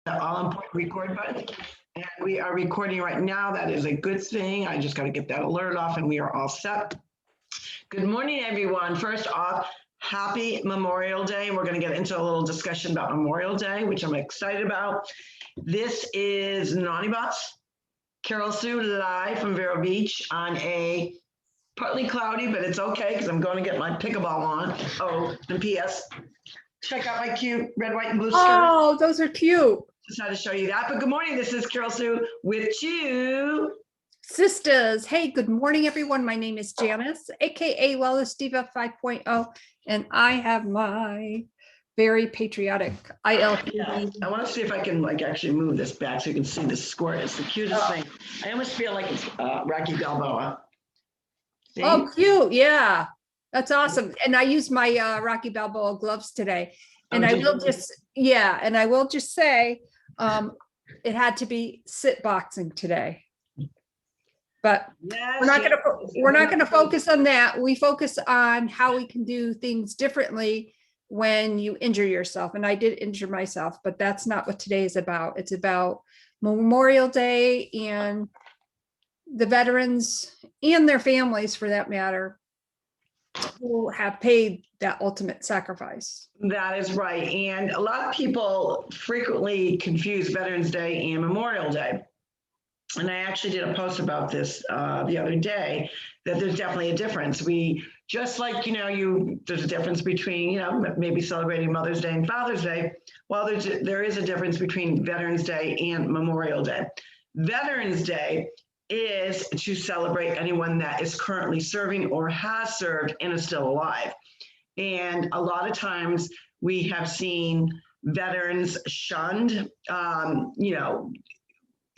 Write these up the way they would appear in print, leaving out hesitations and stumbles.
the all-important record button. And we are recording right now. That is a good thing. I just got to get that alert off and we are all set. Good morning, everyone. First off, happy Memorial Day. We're going to get into a little discussion about Memorial Day, which I'm excited about. This is Naughty Bots, Carol Sue live from Vero Beach on a partly cloudy, but it's okay because I'm going to get my pickleball on. Oh, and P.S. Check out my cute red, white, and blue skirt. Oh, those are cute. Just had to show you that. But good morning. This is Carol Sue with TwoSistas. Hey, good morning, everyone. My name is Janis, aka Wellness Diva 5.0, and I have my very patriotic ILP. Yeah, I want to see if I can actually move this back so you can see the squirt. It's the cutest thing. I almost feel like it's Rocky Balboa. See? Oh, cute. Yeah, that's awesome. And I used my Rocky Balboa gloves today. And I will just say, it had to be sit boxing today. But yes, we're not gonna focus on that. We focus on how we can do things differently when you injure yourself. And I did injure myself, but that's not what today is about. It's about Memorial Day and the veterans and their families, for that matter, who have paid that ultimate sacrifice. That is right. And a lot of people frequently confuse Veterans Day and Memorial Day. And I actually did a post about this the other day, that there's definitely a difference. We just like, there's a difference between, maybe celebrating Mother's Day and Father's Day. Well, there is a difference between Veterans Day and Memorial Day. Veterans Day is to celebrate anyone that is currently serving or has served and is still alive. And a lot of times we have seen veterans shunned,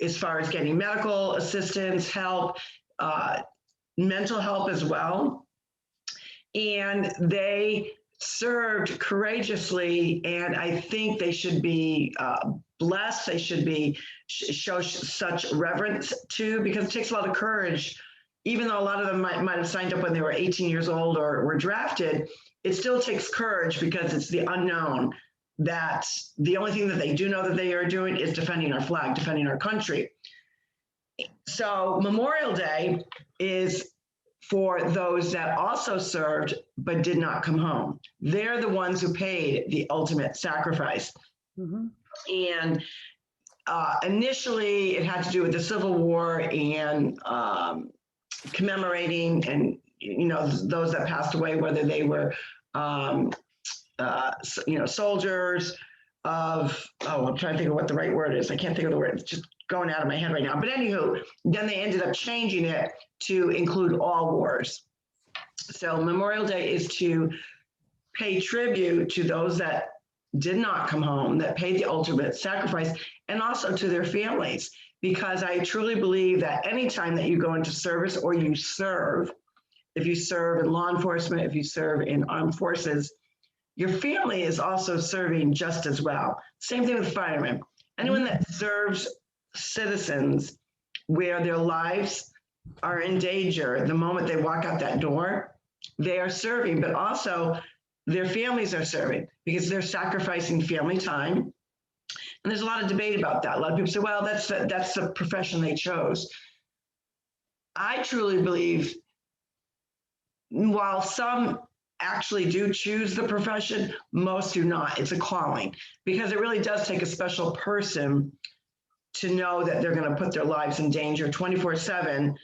as far as getting medical assistance, help, mental help as well. And they served courageously, and I think they should be blessed. They should be show such reverence to, because it takes a lot of courage. Even though a lot of them might have signed up when they were 18 years old or were drafted, it still takes courage because it's the unknown. That the only thing that they do know that they are doing is defending our flag, defending our country. So Memorial Day is for those that also served but did not come home. They're the ones who paid the ultimate sacrifice. Mm-hmm. And initially it had to do with the Civil War and commemorating and, those that passed away, whether they were soldiers of, I'm trying to think of what the right word is. I can't think of the word. It's just going out of my head right now. But anywho, then they ended up changing it to include all wars. So Memorial Day is to pay tribute to those that did not come home, that paid the ultimate sacrifice, and also to their families. Because I truly believe that anytime that you go into service or you serve, if you serve in law enforcement, if you serve in armed forces, your family is also serving just as well. Same thing with firemen. Anyone that serves citizens where their lives are in danger, the moment they walk out that door, they are serving, but also their families are serving because they're sacrificing family time. And there's a lot of debate about that. A lot of people say, well, that's the profession they chose. I truly believe, while some actually do choose the profession, most do not. It's a calling, because it really does take a special person to know that they're going to put their lives in danger 24/7,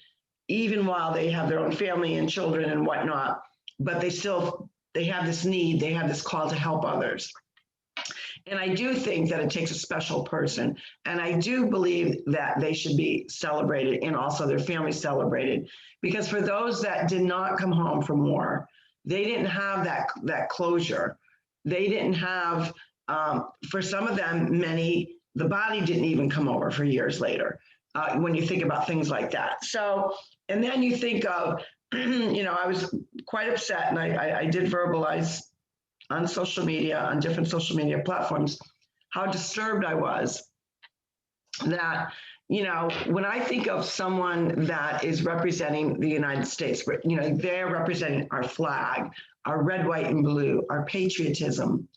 even while they have their own family and children and whatnot. But they have this need, they have this call to help others. And I do think that it takes a special person. And I do believe that they should be celebrated, and also their families celebrated. Because for those that did not come home from war, they didn't have that closure. They didn't have, for some of them, many, the body didn't even come over for years later, when you think about things like that. So, and then you think of, I was quite upset, and I did verbalize on social media, on different social media platforms, how disturbed I was that, when I think of someone that is representing the United States, they're representing our flag, our red, white, and blue, our patriotism.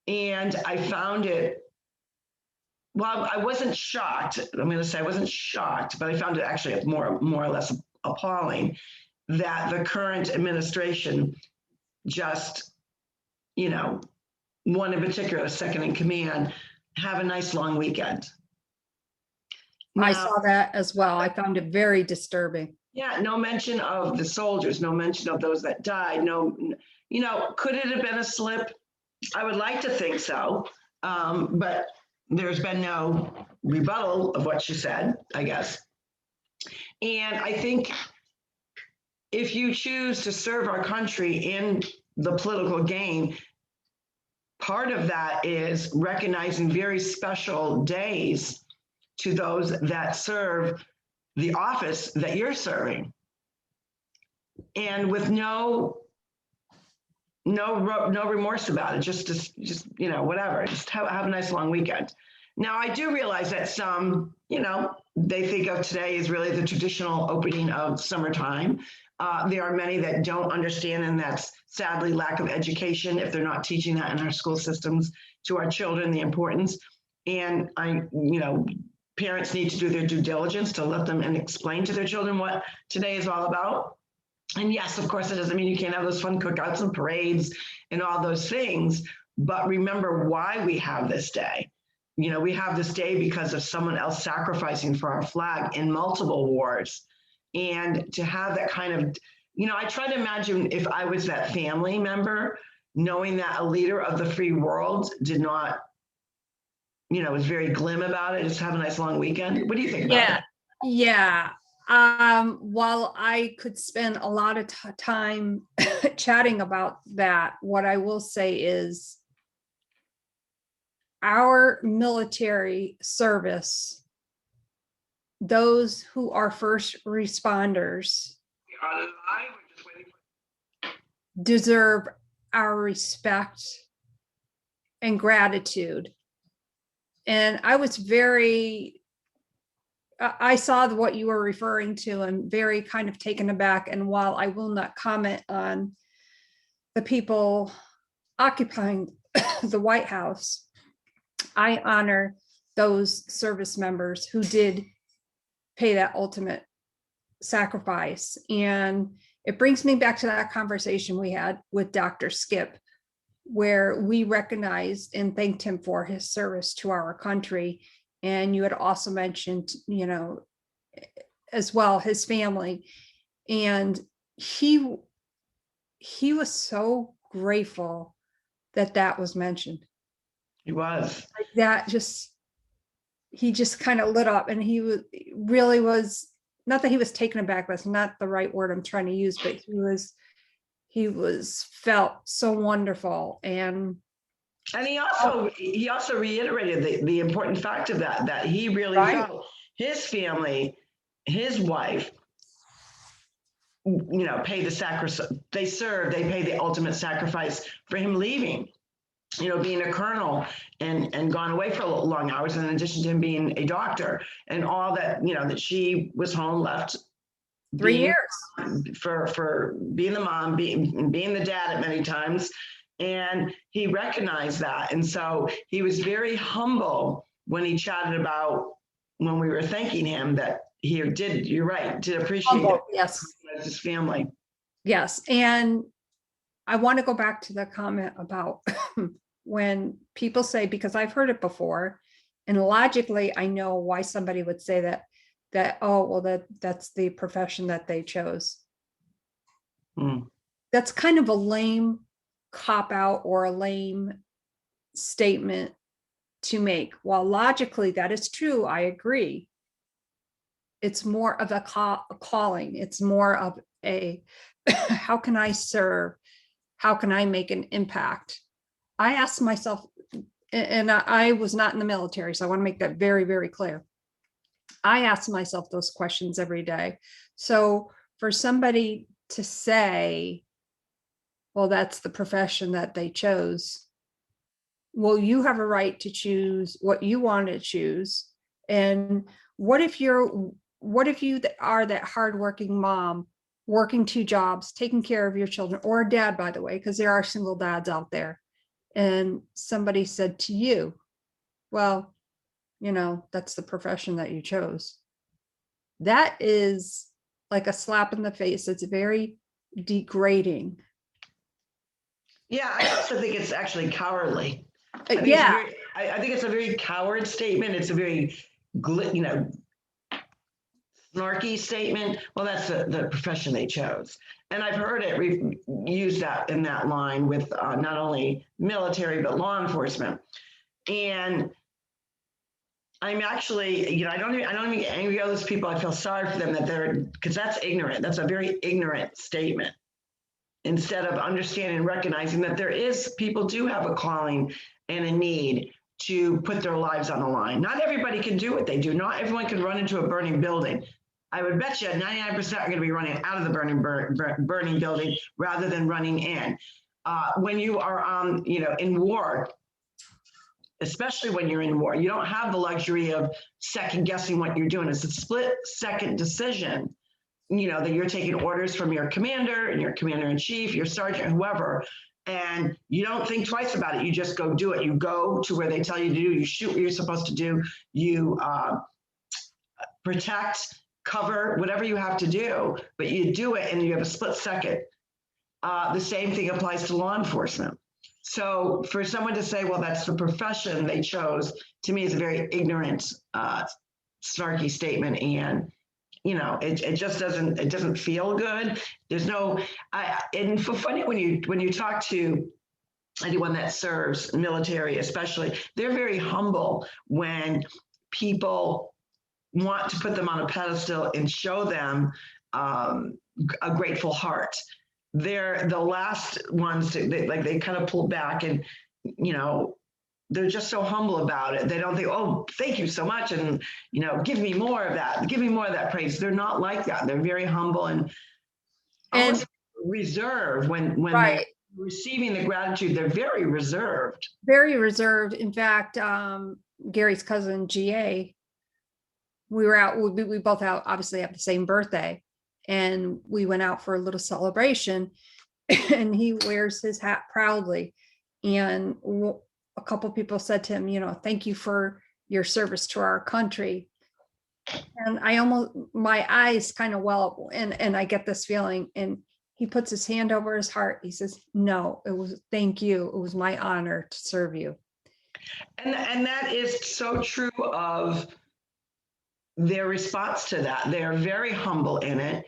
And I found it well, I wasn't shocked. I'm going to say I wasn't shocked, but I found it actually more or less appalling that the current administration just, you know, one in particular, second in command, have a nice long weekend. I Now, saw that as well. I found it very disturbing. yeah, no mention of the soldiers, no mention of those that died. No, you know, could it have been a slip? I would like to think so, but there's been no rebuttal of what she said, I guess. And I think if you choose to serve our country in the political game, part of that is recognizing very special days to those that serve the office that you're serving. And with no remorse about it, just you know, whatever, just have a nice long weekend. Now, I do realize that some, you know, they think of today as really the traditional opening of summertime. There are many that don't understand, and that's sadly lack of education if they're not teaching that in our school systems to our children, the importance. And you know, parents need to do their due diligence to let them and explain to their children what today is all about. And yes, of course, it doesn't mean you can't have those fun cookouts and parades and all those things, but remember why we have this day. You know, we have this day because of someone else sacrificing for our flag in multiple wars. And to have that kind of, you know, I try to imagine if I was that family member, knowing that a leader of the free world did not, you know, was very glim about it, just have a nice long weekend. What do you think about that? Yeah. While I could spend a lot of time chatting about that, what I will say is our military service, those who are first responders, deserve our respect and gratitude. And I was I saw what you were referring to and very kind of taken aback. And while I will not comment on the people occupying the White House, I honor those service members who did pay that ultimate sacrifice. And it brings me back to that conversation we had with Dr. Skip, where we recognized and thanked him for his service to our country. And you had also mentioned, you know, as well, his family. And he was so grateful that that was mentioned. He was. That he just kind of lit up, and he really was, not that he was taken aback, that's not the right word I'm trying to use, but he was felt so wonderful. And he also reiterated the important fact of that he really felt his family, his wife, you know, pay the sacrifice. They pay the ultimate sacrifice for him leaving, you know, being a colonel and gone away for long hours, in addition to him being a doctor, and all that, you know, that she was home, left 3 years for being the mom, being the dad at many times. And he recognized that. And so he was very humble when he chatted about, when we were thanking him, that he did, you're right, did appreciate it. Yes. His family. Yes. And I want to go back to the comment about when people say, because I've heard it before, and logically, I know why somebody would say that, oh, well, that's the profession that they chose. That's kind of a lame cop out or a lame statement to make. While logically that is true, I agree. It's more of a calling. It's more of a, how can I serve? How can I make an impact? I asked myself, and I was not in the military, so I want to make that very, very clear. I ask myself those questions every day. So for somebody to say, well, that's the profession that they chose. Well, you have a right to choose what you want to choose. And what if you are that hardworking mom, working 2 jobs, taking care of your children, or a dad, by the way, because there are single dads out there. And somebody said to you, well, you know, that's the profession that you chose. That is like a slap in the face. It's very degrading. Yeah, I also think it's actually cowardly. I think Yeah, I think it's a very coward statement. It's a very, snarky statement. Well, that's the profession they chose. And I've heard it used that in that line with not only military, but law enforcement. And I'm actually, I don't even get angry at those people. I feel sorry for them because that's ignorant. That's a very ignorant statement. Instead of understanding and recognizing that people do have a calling and a need to put their lives on the line. Not everybody can do what they do. Not everyone can run into a burning building. I would bet you 99% are going to be running out of the burning building rather than running in. When you are in war, especially when you're in war, you don't have the luxury of second guessing what you're doing. It's a split second decision, that you're taking orders from your commander and your commander in chief, your sergeant, whoever, and you don't think twice about it. You just go do it. You go to where they tell you to do. You shoot what you're supposed to do. You protect, cover, whatever you have to do, but you do it and you have a split second. The same thing applies to law enforcement. So for someone to say, well, that's the profession they chose, to me is a very ignorant, snarky statement. And, it just doesn't feel good. There's no, and for funny, when you talk to anyone that serves military, especially, they're very humble when people want to put them on a pedestal and show them a grateful heart. They're the last ones they kind of pull back and, they're just so humble about it. They don't think, oh, thank you so much. And, give me more of that. Give me more of that praise. They're not like that. They're very humble and almost reserved when right. they're receiving the gratitude. They're very reserved. Very reserved. In fact, Gary's cousin, GA, we were out, we both out, obviously have the same birthday. And we went out for a little celebration and he wears his hat proudly. And a couple people said to him, thank you for your service to our country. And my eyes kind of well up and I get this feeling, and he puts his hand over his heart. He says, no, thank you. It was my honor to serve you. And that is so true of their response to that. They're very humble in it.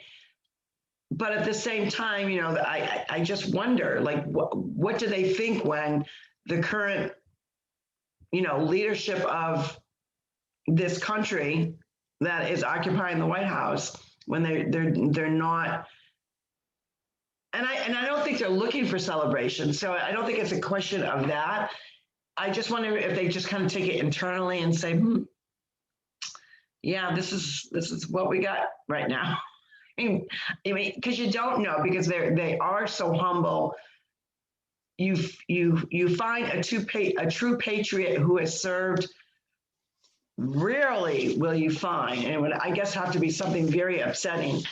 But at the same time, I just wonder, like, what do they think when the current, leadership of this country that is occupying the White House, when they're not, and I don't think they're looking for celebration. So I don't think it's a question of that. I just wonder if they just kind of take it internally and say, yeah, this is what we got right now. I mean, because you don't know, because they are so humble. You find a true patriot who has served. Rarely will you find, and it would, I guess, have to be something very upsetting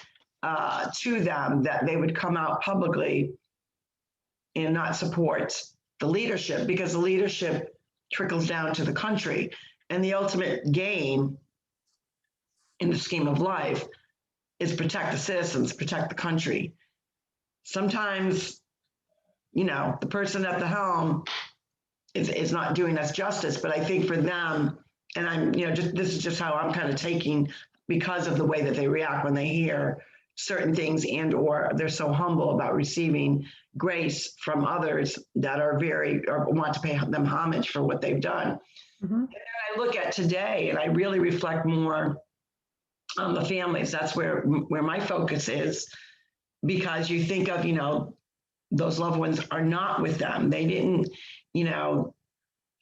to them that they would come out publicly and not support the leadership, because the leadership trickles down to the country, and the ultimate game in the scheme of life is protect the citizens, protect the country. Sometimes, the person at the helm is not doing us justice, but I think for them, and I'm, this is just how I'm kind of taking, because of the way that they react when they hear certain things, and or they're so humble about receiving grace from others that are or want to pay them homage for what they've done. Mm-hmm. And then I look at today and I really reflect more on the families. That's where my focus is, because you think of, those loved ones are not with them. They didn't, and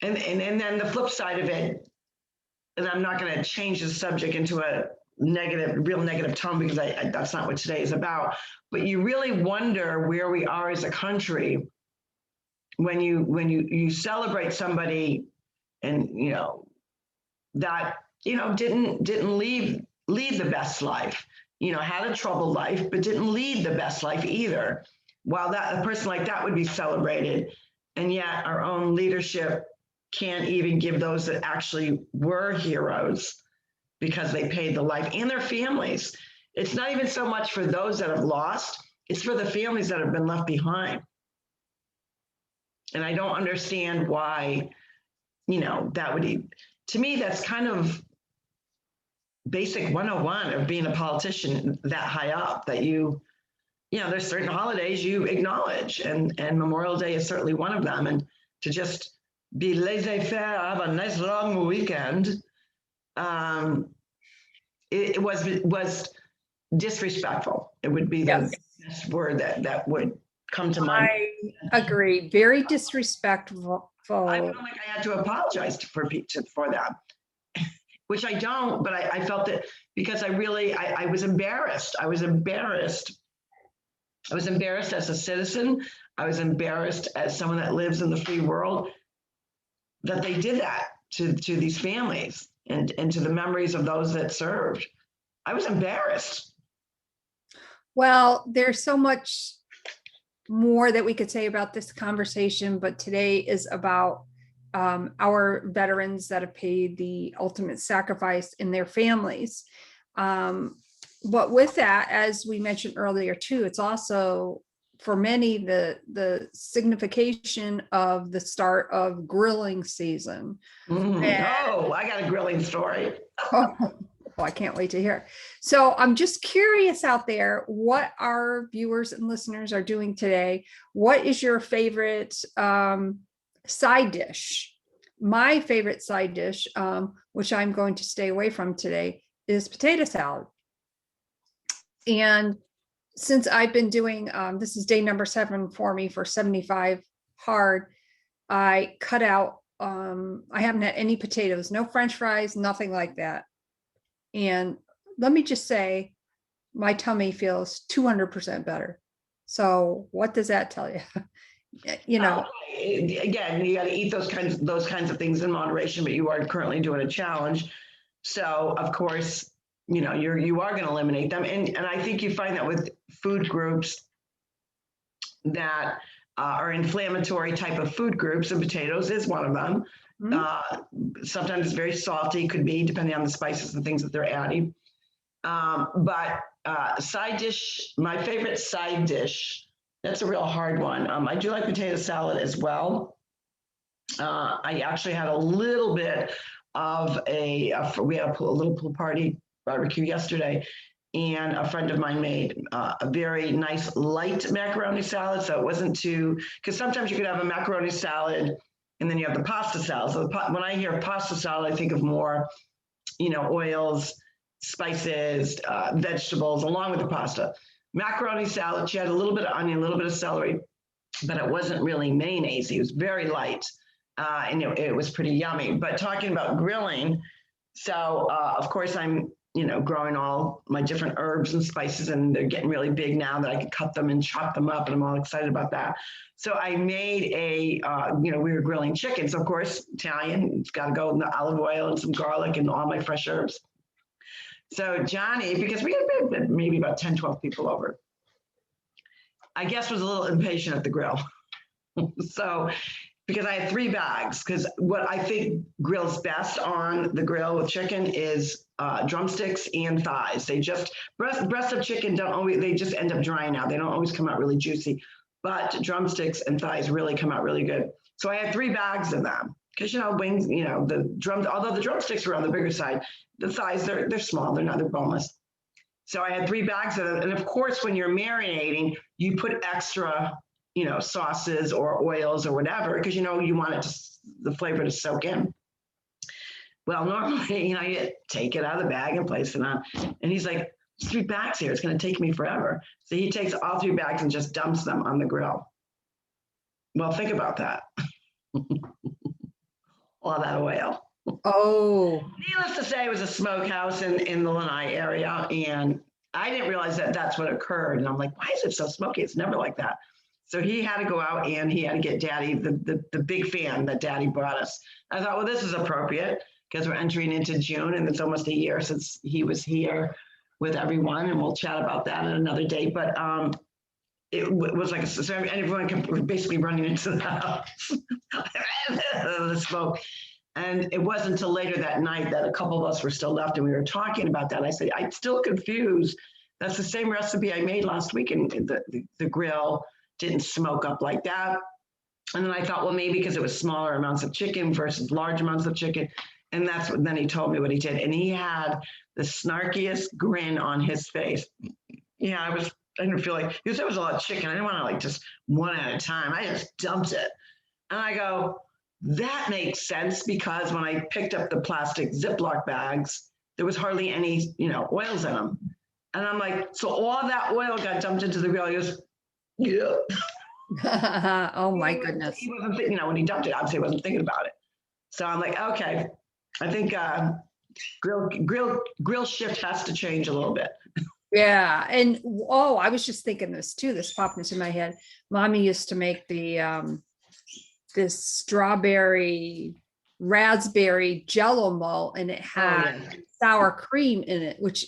then the flip side of it, and I'm not going to change the subject into a real negative tone, because that's not what today is about. But you really wonder where we are as a country when you celebrate somebody, and that didn't lead the best life, had a troubled life, but didn't lead the best life either. While a person like that would be celebrated, and yet our own leadership can't even give those that actually were heroes because they paid the life and their families. It's not even so much for those that have lost, it's for the families that have been left behind. And I don't understand why, that would, to me, that's kind of basic 101 of being a politician that high up, that there's certain holidays you acknowledge, and Memorial Day is certainly one of them. And to just be laissez-faire, have a nice long weekend, it was disrespectful. It would be the best word that would come to mind. I agree. Very disrespectful. I felt like I had to apologize for that, which I don't, but I felt that because I was embarrassed. I was embarrassed as a citizen. I was embarrassed as someone that lives in the free world that they did that to these families and to the memories of those that served. I was embarrassed. Well, there's so much more that we could say about this conversation, but today is about our veterans that have paid the ultimate sacrifice in their families. But with that, as we mentioned earlier too, it's also for many the signification of the start of grilling season. Oh, I got a grilling story. Oh, I can't wait to hear. So I'm just curious out there what our viewers and listeners are doing today. What is your favorite side dish? My favorite side dish, which I'm going to stay away from today, is potato salad. And since I've been doing, this is day number 7 for me for 75 hard, I cut out, I haven't had any potatoes, no French fries, nothing like that. And let me just say, my tummy feels 200% better. So what does that tell you? Again, you got to eat those kinds of things in moderation, but you are currently doing a challenge. So of course, you are going to eliminate them. And I think you find that with food groups that are inflammatory type of food groups, and potatoes is one of them. Sometimes it's very salty, could be depending on the spices and things that they're adding. But side dish, my favorite side dish, that's a real hard one. I do like potato salad as well. I actually had a little bit of we had a little pool party barbecue yesterday, and a friend of mine made a very nice light macaroni salad. So it wasn't too, because sometimes you could have a macaroni salad and then you have the pasta salad. So when I hear pasta salad, I think of more, oils, spices, vegetables, along with the pasta. Macaroni salad, she had a little bit of onion, a little bit of celery, but it wasn't really mayonnaise. It was very light, and it was pretty yummy. But talking about grilling, so of course I'm, growing all my different herbs and spices, and they're getting really big now that I can cut them and chop them up, and I'm all excited about that. So I made we were grilling chicken. So of course, Italian, it's got to go in the olive oil and some garlic and all my fresh herbs. So Johnny, because we had maybe about 10, 12 people over, I guess was a little impatient at the grill. So, because I had 3 bags, because what I think grills best on the grill with chicken is drumsticks and thighs. They just, breast of chicken they just end up drying out. They don't always come out really juicy, but drumsticks and thighs really come out really good. So I had 3 bags of them, because, wings, although the drumsticks were on the bigger side, the thighs, they're small, they're boneless. So I had 3 bags of them. And of course, when you're marinating, you put extra, sauces or oils or whatever, because, you want the flavor to soak in. Well, normally, you take it out of the bag and place it on. And he's like, there's 3 bags here. It's going to take me forever. So he takes all 3 bags and just dumps them on the grill. Well, think about that. All that oil. Oh. Needless to say, it was a smokehouse in the Lanai area. And I didn't realize that that's what occurred. And I'm like, why is it so smoky? It's never like that. So he had to go out and he had to get Daddy, the big fan that Daddy brought us. I thought, well, this is appropriate because we're entering into June and it's almost a year since he was here with everyone. And we'll chat about that in another day. But was like, so everyone kept basically running into the house, the smoke. And it wasn't until later that night that a couple of us were still left and we were talking about that. I said, I'm still confused. That's the same recipe I made last week, and the grill didn't smoke up like that. And then I thought, well, maybe because it was smaller amounts of chicken versus large amounts of chicken. And that's what, then he told me what he did. And he had the snarkiest grin on his face. Yeah, I didn't feel like, because there was a lot of chicken. I didn't want to like just one at a time. I just dumped it. And I go, that makes sense, because when I picked up the plastic Ziploc bags, there was hardly any, oils in them. And I'm like, so all that oil got dumped into the grill. He goes, yeah. Oh my goodness. He wasn't thinking, when he dumped it, obviously he wasn't thinking about it. So I'm like, okay, I think grill shift has to change a little bit. Yeah. And I was just thinking this too. This popped into my head. Mommy used to make the this strawberry raspberry jello mold, and it had sour cream in it, which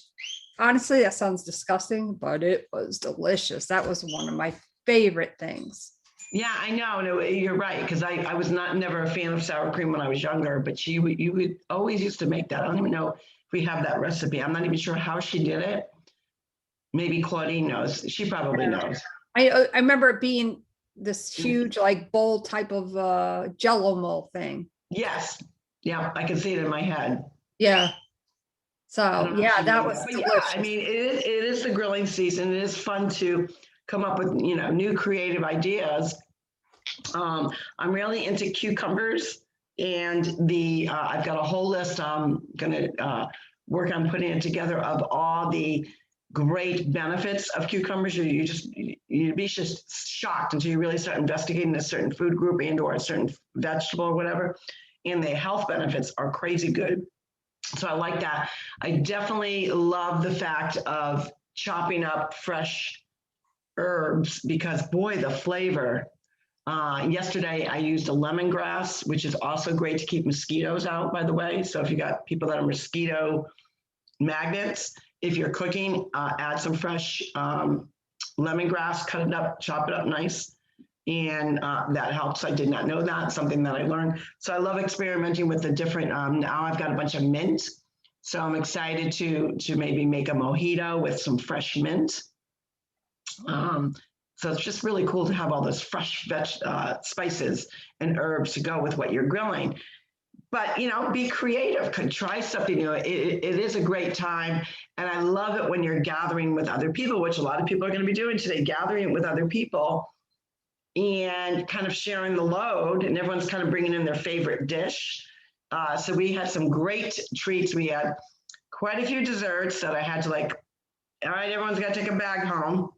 honestly, that sounds disgusting, but it was delicious. That was one of my favorite things. Yeah, I know. No, you're right, because I was never a fan of sour cream when I was younger, but you would always used to make that. I don't even know if we have that recipe. I'm not even sure how she did it. Maybe Claudine knows. She probably knows. I remember it being this huge like bowl type of jello mold thing. Yes. Yeah, I can see it in my head. Yeah. So yeah, that was delicious. Yeah, I mean, it is the grilling season. It is fun to come up with new creative ideas. I'm really into cucumbers, and I've got a whole list. I'm gonna work on putting it together of all the great benefits of cucumbers. You'd be just shocked until you really start investigating a certain food group and or a certain vegetable or whatever, and the health benefits are crazy good. So I like that. I definitely love the fact of chopping up fresh herbs, because boy, the flavor. Yesterday I used a lemongrass, which is also great to keep mosquitoes out, by the way. So if you got people that are mosquito magnets, if you're cooking, add some fresh lemongrass, cut it up, chop it up nice. And that helps. I did not know that, something that I learned. So I love experimenting with the different, now I've got a bunch of mint. So I'm excited to maybe make a mojito with some fresh mint. So it's just really cool to have all those fresh spices and herbs to go with what you're grilling. But, be creative, could try something, it is a great time. And I love it when you're gathering with other people, which a lot of people are going to be doing today, gathering with other people and kind of sharing the load, and everyone's kind of bringing in their favorite dish. So we had some great treats. We had quite a few desserts that I had to all right, everyone's got to take a bag home.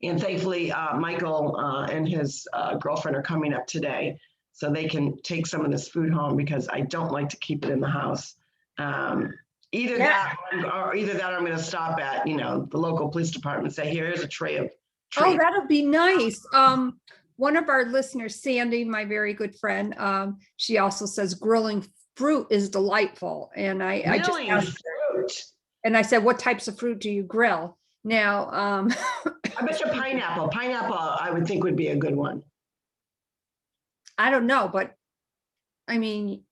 And thankfully, Michael and his girlfriend are coming up today, so they can take some of this food home, because I don't like to keep it in the house. Either that, or I'm going to stop at, the local police department and say, here's a tray of treats. Oh, that'll be nice. One of our listeners, Sandy, my very good friend, she also says grilling fruit is delightful. And I just asked her, and I said, what types of fruit do you grill? Now, I bet you pineapple. Pineapple, I would think would be a good one. I don't know, but I mean,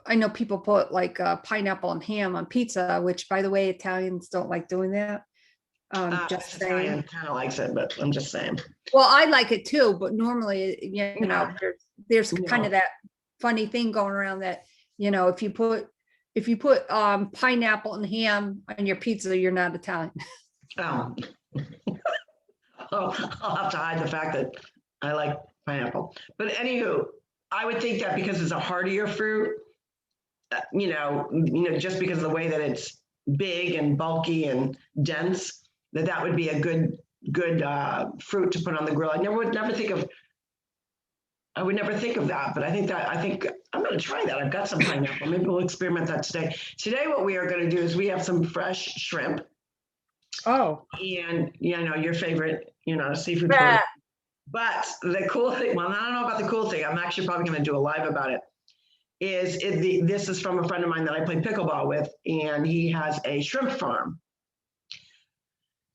I know people put like pineapple and ham on pizza, which, by the way, Italians don't like doing that. Just saying. Italian kind of likes it, but I'm just saying. Well, I like it too, but normally, there's kind of that funny thing going around that, if you put pineapple and ham on your pizza, you're not Italian. Oh. I'll have to hide the fact that I like pineapple. But anywho, I would think that because it's a heartier fruit, just because of the way that it's big and bulky and dense, that would be a good fruit to put on the grill. I would never think of that, but I think I'm going to try that. I've got some pineapple. Maybe we'll experiment that today. Today, what we are going to do is we have some fresh shrimp. Oh. And your favorite, seafood. Yeah. But the cool thing, well, I don't know about the cool thing. I'm actually probably going to do a live about it. This is from a friend of mine that I play pickleball with, and he has a shrimp farm.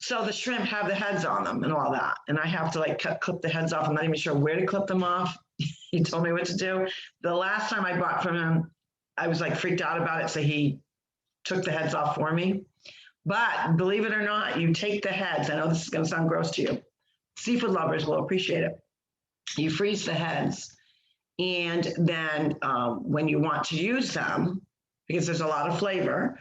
So the shrimp have the heads on them and all that. And I have to like clip the heads off. I'm not even sure where to clip them off. He told me what to do. The last time I bought from him, I was like freaked out about it. So he took the heads off for me. But believe it or not, you take the heads. I know this is going to sound gross to you. Seafood lovers will appreciate it. You freeze the heads. And then when you want to use them, because there's a lot of flavor,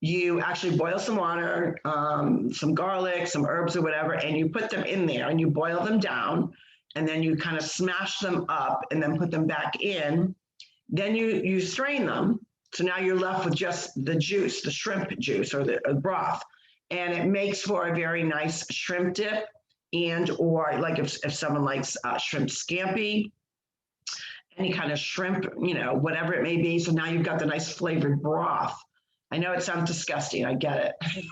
you actually boil some water, some garlic, some herbs or whatever, and you put them in there and you boil them down, and then you kind of smash them up and then put them back in. Then you strain them. So now you're left with just the juice, the shrimp juice or the broth. And it makes for a very nice shrimp dip, and or like if someone likes shrimp scampi, any kind of shrimp, whatever it may be. So now you've got the nice flavored broth. I know it sounds disgusting. I get it.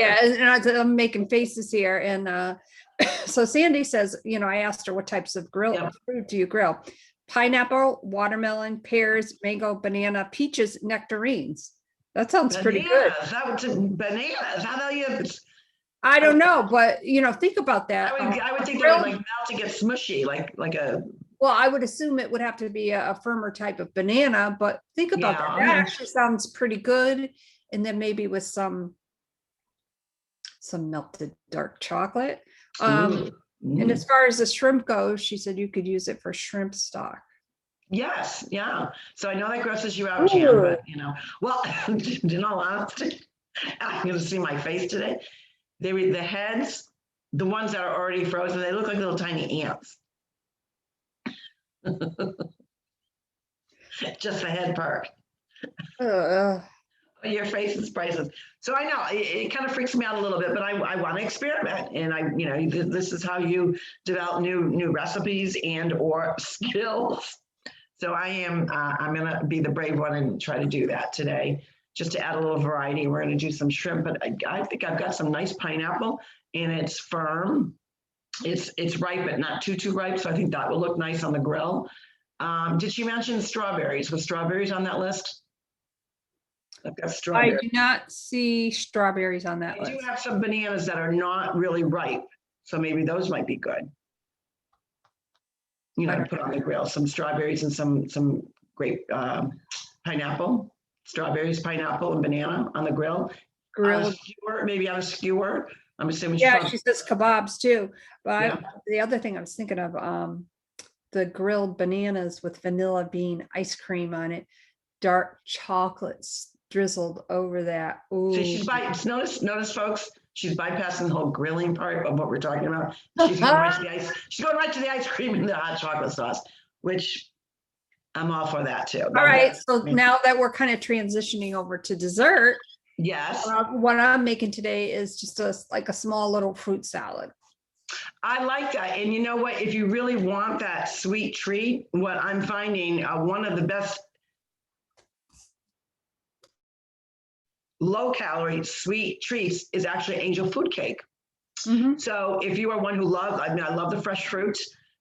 Yeah, and I'm making faces here. And so Sandy says, I asked her what types of fruit do you grill? Pineapple, watermelon, pears, mango, banana, peaches, nectarines. That sounds pretty good. Bananas. How do you? I don't know, but think about that. I would think they would like melt to get smushy, like a. Well, I would assume it would have to be a firmer type of banana, but think about that. That actually sounds pretty good. And then maybe with some melted dark chocolate. And as far as the shrimp goes, she said you could use it for shrimp stock. Yes, yeah. So I know that grosses you out, Jan, but well, in all honesty, I'm going to see my face today. The heads, the ones that are already frozen, they look like little tiny ants. Just the head part. Your face is priceless. So I know it kind of freaks me out a little bit, but I want to experiment, and this is how you develop new recipes and or skills. So I'm gonna be the brave one and try to do that today, just to add a little variety. We're gonna do some shrimp, but I think I've got some nice pineapple, and it's firm. It's ripe, but not too ripe. So I think that will look nice on the grill. Did she mention strawberries? Was strawberries on that list? I've got strawberries. I do not see strawberries on that list. I do have some bananas that are not really ripe, so maybe those might be good. Put on the grill some strawberries and some grape pineapple, strawberries, pineapple, and banana on the grill. Grilled, maybe on a skewer. I'm assuming. Yeah, she says kebabs too. But the other thing I was thinking of, the grilled bananas with vanilla bean ice cream on it, dark chocolates drizzled over that. Ooh. So notice folks, she's bypassing the whole grilling part of what we're talking about. She's going right to the ice. She's going right to the ice cream and the hot chocolate sauce, which I'm all for that too. All right. So now that we're kind of transitioning over to dessert. Yes. What I'm making today is just like a small little fruit salad. I like that. And you know what? If you really want that sweet treat, what I'm finding one of the best low-calorie sweet treats is actually angel food cake. Mm-hmm. So if you are one who loves, I love the fresh fruit,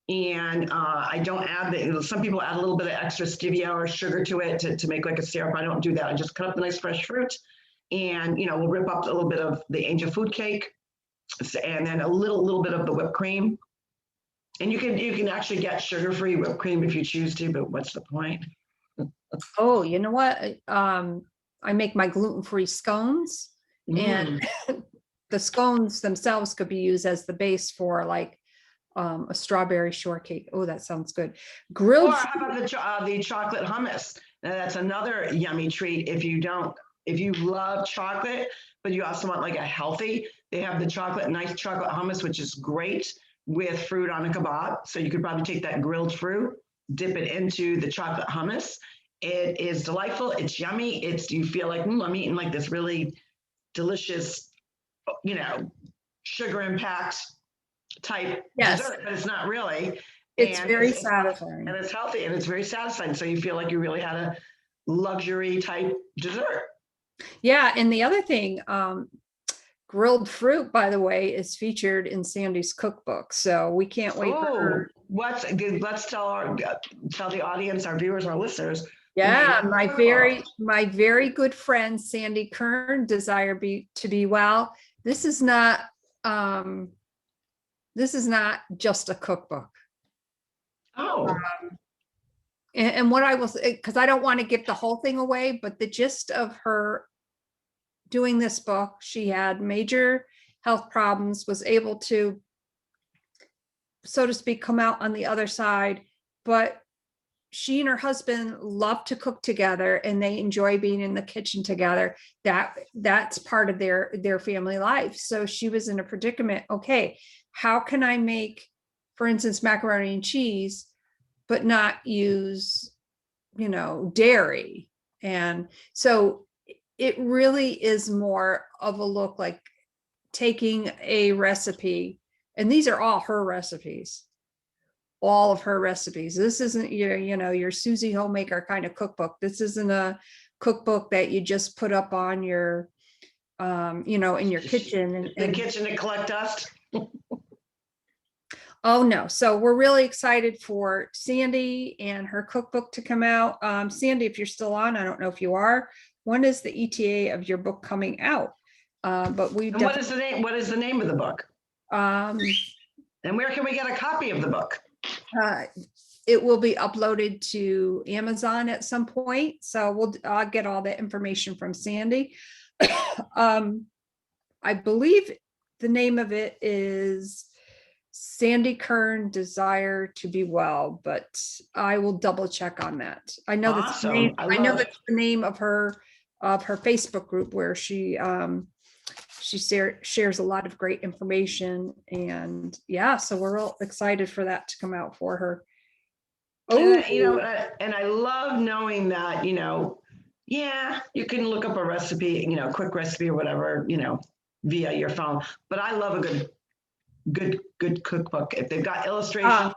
and I don't add some people add a little bit of extra stevia or sugar to it to make like a syrup. I don't do that. I just cut up the nice fresh fruit, and we'll rip up a little bit of the angel food cake, and then a little bit of the whipped cream. And you can actually get sugar-free whipped cream if you choose to, but what's the point? Oh, you know what? I make my gluten-free scones, and the scones themselves could be used as the base for like a strawberry shortcake. Oh, that sounds good. Grilled. Or how about the chocolate hummus? Now, that's another yummy treat. If you love chocolate, but you also want like a healthy, they have the nice chocolate hummus, which is great with fruit on a kebab. So you could probably take that grilled fruit, dip it into the chocolate hummus. It is delightful. It's yummy. You feel like, I'm eating like this really delicious, sugar impact type dessert, but it's not really. It's very satisfying. And it's healthy and it's very satisfying. So you feel like you really had a luxury type dessert. Yeah. And the other thing, grilled fruit, by the way, is featured in Sandy's cookbook. So we can't wait for her. Let's tell the audience, our viewers, our listeners. Yeah, my very good friend Sandi Kern, Desire to Be Well. this is not just a cookbook. Oh, And what I will say, because I don't want to give the whole thing away, but the gist of her doing this book, she had major health problems, was able to, so to speak, come out on the other side, but she and her husband love to cook together and they enjoy being in the kitchen together. That's part of their family life. So she was in a predicament. Okay, how can I make, for instance, macaroni and cheese, but not use, dairy? And so it really is more of a look like taking a recipe, and these are all her recipes, all of her recipes. This isn't your Susie Homemaker kind of cookbook. This isn't a cookbook that you just put up on your, in your kitchen. The kitchen to collect dust. Oh no. So we're really excited for Sandi and her cookbook to come out. Sandi, if you're still on, I don't know if you are, when is the ETA of your book coming out? But we And what is the name? What is the name of the book? And where can we get a copy of the book? It will be uploaded to Amazon at some point. So I'll get all that information from Sandi. I believe the name of it is Sandi Kern, Desire to Be Well, but I will double check on that. I know that's the name, I know that's the name of her Facebook group where she shares a lot of great information, and yeah, so we're all excited for that to come out for her. Oh, and I love knowing that, yeah, you can look up a recipe, quick recipe or whatever, via your phone, but I love a good cookbook. If they've got illustrations,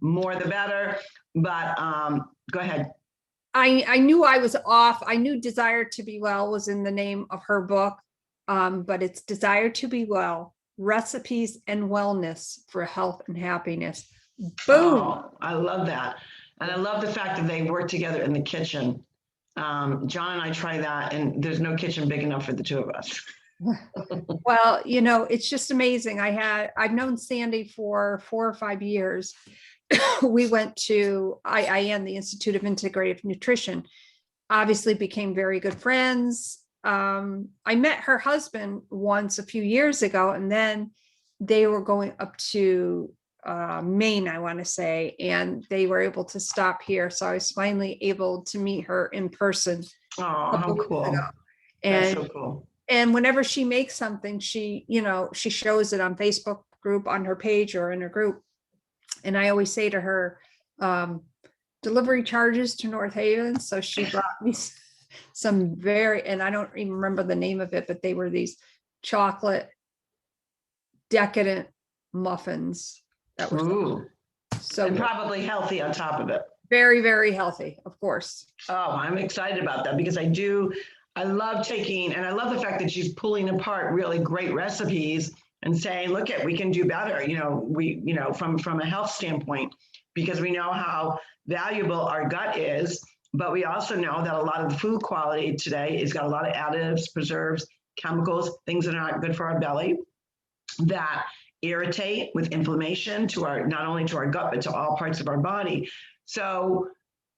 more the better. But go ahead. I knew I was off. I knew Desire to Be Well was in the name of her book, but it's Desire to Be Well, Recipes and Wellness for Health and Happiness. Boom. Oh, I love that. And I love the fact that they work together in the kitchen. John and I try that, and there's no kitchen big enough for the two of us. Well, it's just amazing. I've known Sandi for 4 or 5 years. We went to IIN, the Institute of Integrative Nutrition, obviously became very good friends. I met her husband once a few years ago, and then they were going up to Maine, I want to say, and they were able to stop here. So I was finally able to meet her in person. Oh, how cool. And, that's so cool. And whenever she makes something, she shows it on Facebook group, on her page or in her group. And I always say to her, delivery charges to North Haven. So she brought me some and I don't even remember the name of it, but they were these chocolate decadent muffins that were so and probably healthy on top of it. Very, very healthy, of course. Oh, I'm excited about that because I love and I love the fact that she's pulling apart really great recipes and saying, look we can do better, from a health standpoint, because we know how valuable our gut is, but we also know that a lot of the food quality today has got a lot of additives, preserves, chemicals, things that are not good for our belly, that irritate with inflammation not only to our gut, but to all parts of our body. So,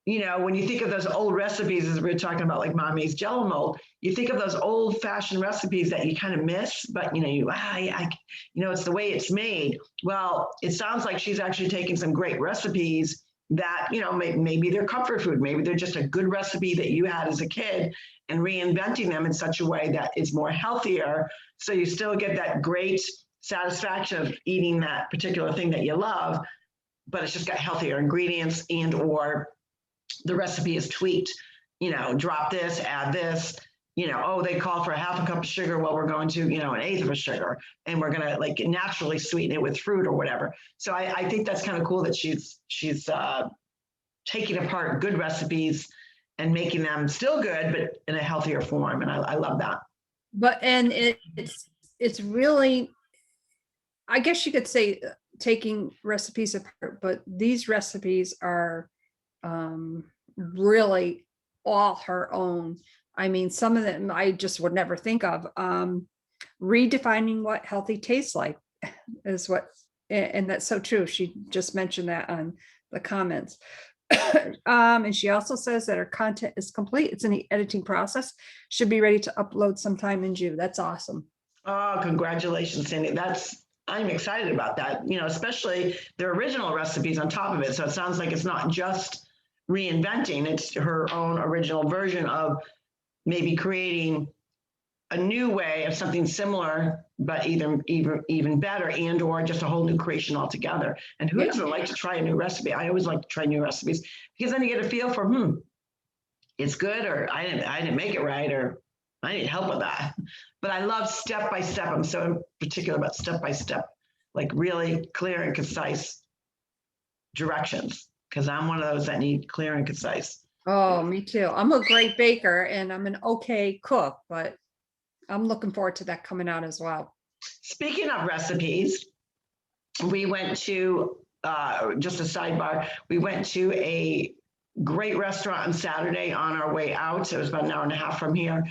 when you think of those old recipes, as we were talking about, like Mommy's Jello mold, you think of those old fashioned recipes that you kind of miss, but it's the way it's made. Well, it sounds like she's actually taking some great recipes that, maybe they're comfort food, maybe they're just a good recipe that you had as a kid, and reinventing them in such a way that is more healthier. So you still get that great satisfaction of eating that particular thing that you love, but it's just got healthier ingredients, and or the recipe is tweaked, drop this, add this, they call for a half a cup of sugar. Well, we're going to, an 1/8 of a sugar, and we're going to naturally sweeten it with fruit or whatever. So I think that's kind of cool that she's taking apart good recipes and making them still good, but in a healthier form. And I love that. But, and it's really, I guess you could say, taking recipes apart, but these recipes are really all her own. I mean, some of them I just would never think of. Redefining what healthy tastes like is what, and that's so true. She just mentioned that on the comments. And she also says that her content is complete. It's in the editing process. Should be ready to upload sometime in June. That's awesome. Oh, congratulations, Sandy. I'm excited about that, especially the original recipes on top of it. So it sounds like it's not just reinventing, it's her own original version of maybe creating a new way of something similar, but even better, and or just a whole new creation altogether. And who doesn't like to try a new recipe? I always like to try new recipes because then you get a feel for, it's good, or I didn't make it right, or I need help with that. But I love step by step. I'm so particular about step by step, like really clear and concise directions, because I'm one of those that need clear and concise. Oh, me too. I'm a great baker and I'm an okay cook, but I'm looking forward to that coming out as well. Speaking of recipes, we went to, just a sidebar, we went to a great restaurant on Saturday on our way out. So it was about an hour and a half from here.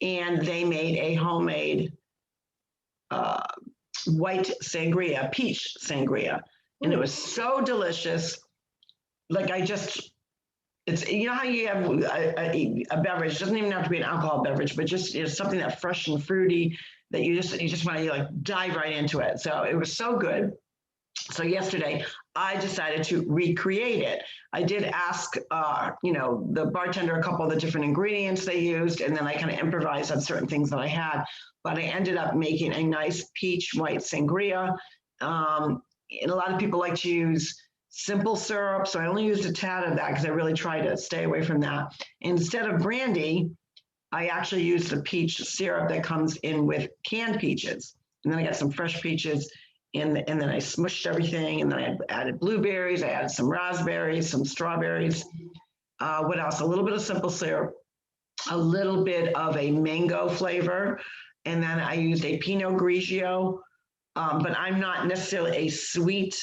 And they made a homemade white sangria, peach sangria. And it was so delicious. Like it's, how you have a beverage, it doesn't even have to be an alcohol beverage, but just something that's fresh and fruity that you just want to like dive right into it. So it was so good. So yesterday I decided to recreate it. I did ask, the bartender a couple of the different ingredients they used, and then I kind of improvised on certain things that I had, but I ended up making a nice peach white sangria. And a lot of people like to use simple syrup, so I only used a tad of that because I really try to stay away from that. Instead of brandy, I actually used the peach syrup that comes in with canned peaches. And then I got some fresh peaches, and then I smushed everything, and then I added blueberries, I added some raspberries, some strawberries. What else? A little bit of simple syrup, a little bit of a mango flavor, and then I used a Pinot Grigio, but I'm not necessarily a sweet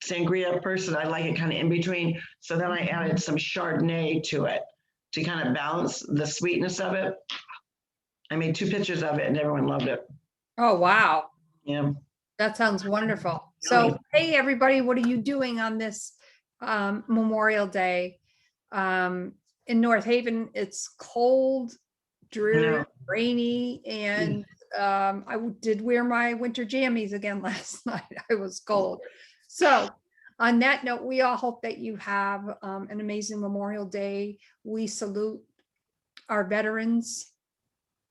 sangria person. I like it kind of in between. So then I added some Chardonnay to it to kind of balance the sweetness of it. I made 2 pictures of it and everyone loved it. Oh, wow. Yeah. That sounds wonderful. So, hey, everybody, what are you doing on this Memorial Day? In North Haven, it's cold, dreary, rainy, and I did wear my winter jammies again last night. I was cold. So on that note, we all hope that you have an amazing Memorial Day. We salute our veterans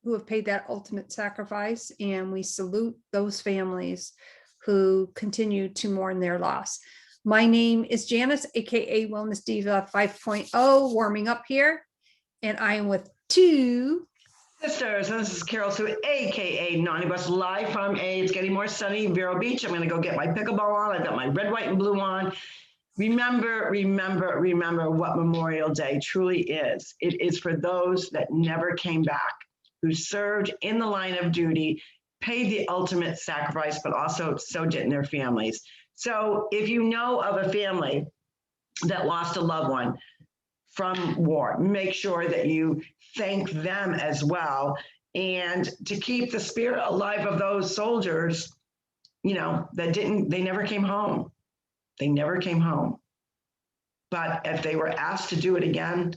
who have paid that ultimate sacrifice, and we salute those families who continue to mourn their loss. My name is Janis, aka Wellness Diva 5.0, warming up here, and I am with two sisters, and this is Carol Sue, aka Naughty Bus, live from it's getting more sunny in Vero Beach. I'm going to go get my pickleball on. I've got my red, white, and blue on. Remember what Memorial Day truly is. It is for those that never came back, who served in the line of duty, paid the ultimate sacrifice, but also so did their families. So if you know of a family that lost a loved one from war, make sure that you thank them as well. And to keep the spirit alive of those soldiers, they never came home. They never came home. But if they were asked to do it again,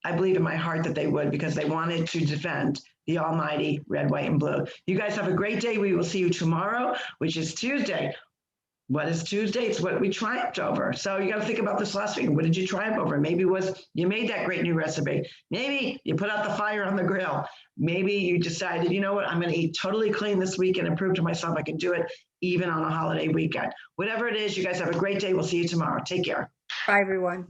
I believe in my heart that they would, because they wanted to defend the almighty red, white, and blue. You guys have a great day. We will see you tomorrow, which is Tuesday. What is Tuesday? It's what we triumphed over. So you got to think about this last week. What did you triumph over? Maybe it was you made that great new recipe. Maybe you put out the fire on the grill. Maybe you decided, you know what, I'm going to eat totally clean this weekend and prove to myself I can do it even on a holiday weekend. Whatever it is, you guys have a great day. We'll see you tomorrow. Take care. Bye, everyone.